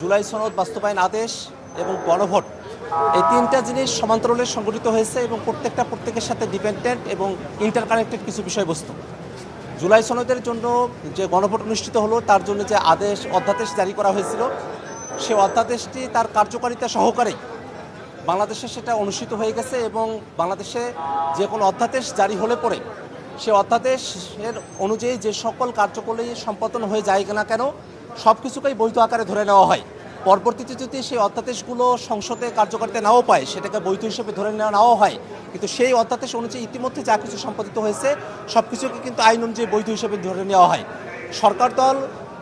জুলাই সনদ বাস্তবায়ন আদেশ এবং গণভোট এই তিনটা জিনিস সমান্তরালে সংগঠিত হয়েছে এবং প্রত্যেকের সাথে ডিপেন্ডেন্ট এবং ইন্টারকানেক্টেড কিছু বিষয়বস্তু। জুলাই সনদের জন্য যে গণভোট অনুষ্ঠিত হলো তার জন্য যে অধ্যাদেশ জারি করা হয়েছিল সে অধ্যাদেশটি তার কার্যকারিতা সহকারে বাংলাদেশে সেটা অনুষ্ঠিত হয়ে গেছে এবং বাংলাদেশে যে কোনো অধ্যাদেশ জারি হলে পরে সে অধ্যাদেশের অনুযায়ী যে সকল কার্যকরী সম্পাদন হয়ে যায় না কেন সব কিছুকেই বৈধ আকারে ধরে নেওয়া হয়। পরবর্তীতে যদি সেই অধ্যাদেশগুলো সংসদে কার্যকারিতা নাও পায় সেটাকে বৈধ হিসেবে ধরে নাও হয়, কিন্তু সেই অধ্যাদেশ অনুযায়ী ইতিমধ্যে যা কিছু সম্পাদিত হয়েছে সব কিছুকে কিন্তু আইন অনুযায়ী বৈধ হিসেবে ধরে নেওয়া হয়। সরকার দল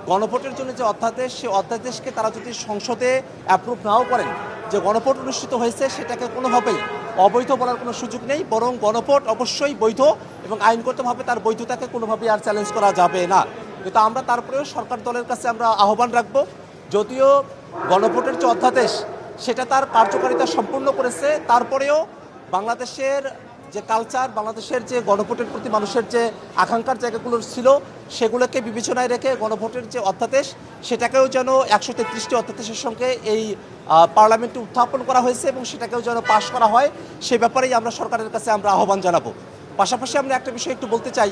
গণভোটের জন্য যে অধ্যাদেশ সেই অধ্যাদেশকে তারা যদি সংসদে অ্যাপ্রুভ নাও করেন, যে গণভোট অনুষ্ঠিত হয়েছে সেটাকে কোনোভাবেই অবৈধ বলার কোনো সুযোগ নেই, বরং গণভোট অবশ্যই বৈধ এবং আইনগতভাবে তার বৈধতাকে কোনোভাবেই আর চ্যালেঞ্জ করা যাবে না। কিন্তু আমরা তারপরেও সরকার দলের কাছে আমরা আহ্বান রাখবো, যদিও গণভোটের যে অধ্যাদেশ সেটা তার কার্যকারিতা সম্পূর্ণ করেছে, তারপরেও বাংলাদেশের যে কালচার, বাংলাদেশের যে গণভোটের প্রতি মানুষের যে আকাঙ্ক্ষার জায়গাগুলো ছিল সেগুলোকে বিবেচনায় রেখে গণভোটের যে অধ্যাদেশ সেটাকেও যেন 133টি অধ্যাদেশের সঙ্গে এই পার্লামেন্টে উত্থাপন করা হয়েছে এবং সেটাকেও যেন পাশ করা হয়, সে ব্যাপারেই আমরা সরকারের কাছে আমরা আহ্বান জানাবো। পাশাপাশি আমরা একটা বিষয় একটু বলতে চাই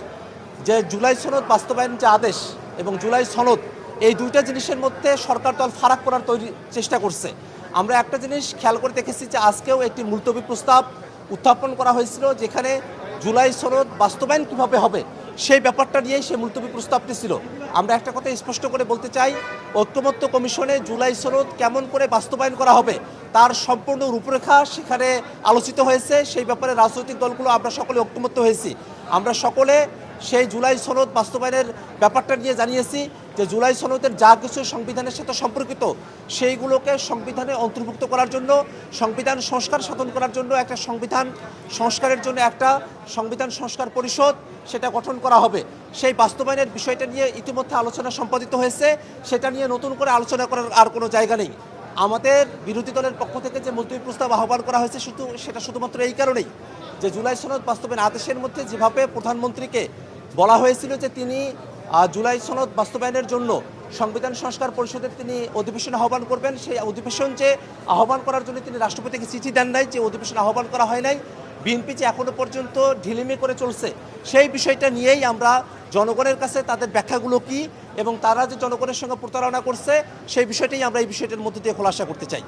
যে জুলাই সনদ বাস্তবায়ন যে আদেশ এবং জুলাই সনদ এই দুইটা জিনিসের মধ্যে সরকার দল ফারাক করার চেষ্টা করছে। আমরা একটা জিনিস খেয়াল করে দেখেছি যে আজকেও একটি মুলতবি প্রস্তাব উত্থাপন করা হয়েছিল, যেখানে জুলাই সনদ বাস্তবায়ন কীভাবে হবে সেই ব্যাপারটা নিয়েই সে মুলতবি প্রস্তাবটি ছিল। আমরা একটা কথা স্পষ্ট করে বলতে চাই, ঐক্যমত্য কমিশনে জুলাই সনদ কেমন করে বাস্তবায়ন করা হবে তার সম্পূর্ণ রূপরেখা সেখানে আলোচিত হয়েছে। সেই ব্যাপারে রাজনৈতিক দলগুলো আমরা সকলে ঐক্যমত্য হয়েছি। আমরা সকলে সেই জুলাই সনদ বাস্তবায়নের ব্যাপারটা নিয়ে জানিয়েছি যে জুলাই সনদের যা কিছু সংবিধানের সাথে সম্পর্কিত সেইগুলোকে সংবিধানে অন্তর্ভুক্ত করার জন্য, সংবিধান সংস্কার সাধন করার জন্য একটা সংবিধান সংস্কারের জন্য একটা সংবিধান সংস্কার পরিষদ সেটা গঠন করা হবে। সেই বাস্তবায়নের বিষয়টা নিয়ে ইতিমধ্যে আলোচনা সম্পাদিত হয়েছে, সেটা নিয়ে নতুন করে আলোচনা করার আর কোনো জায়গা নেই। আমাদের বিরোধী দলের পক্ষ থেকে যে মুলতবি প্রস্তাব আহ্বান করা হয়েছে সেটা শুধুমাত্র এই কারণেই যে জুলাই সনদ বাস্তবায়ন আদেশের মধ্যে যেভাবে প্রধানমন্ত্রীকে বলা হয়েছিল যে তিনি জুলাই সনদ বাস্তবায়নের জন্য সংবিধান সংস্কার পরিষদের তিনি অধিবেশন আহ্বান করবেন, সেই অধিবেশন যে আহ্বান করার জন্য তিনি রাষ্ট্রপতিকে চিঠি দেন নাই, যে অধিবেশন আহ্বান করা হয় নাই, বিএনপি যে এখনো পর্যন্ত ঢিলিমি করে চলছে সেই বিষয়টা নিয়েই আমরা জনগণের কাছে তাদের ব্যাখ্যাগুলো কি এবং তারা যে জনগণের সঙ্গে প্রতারণা করছে সেই বিষয়টাই আমরা এই বিষয়টার মধ্যে দিয়ে খোলাসা করতে চাই।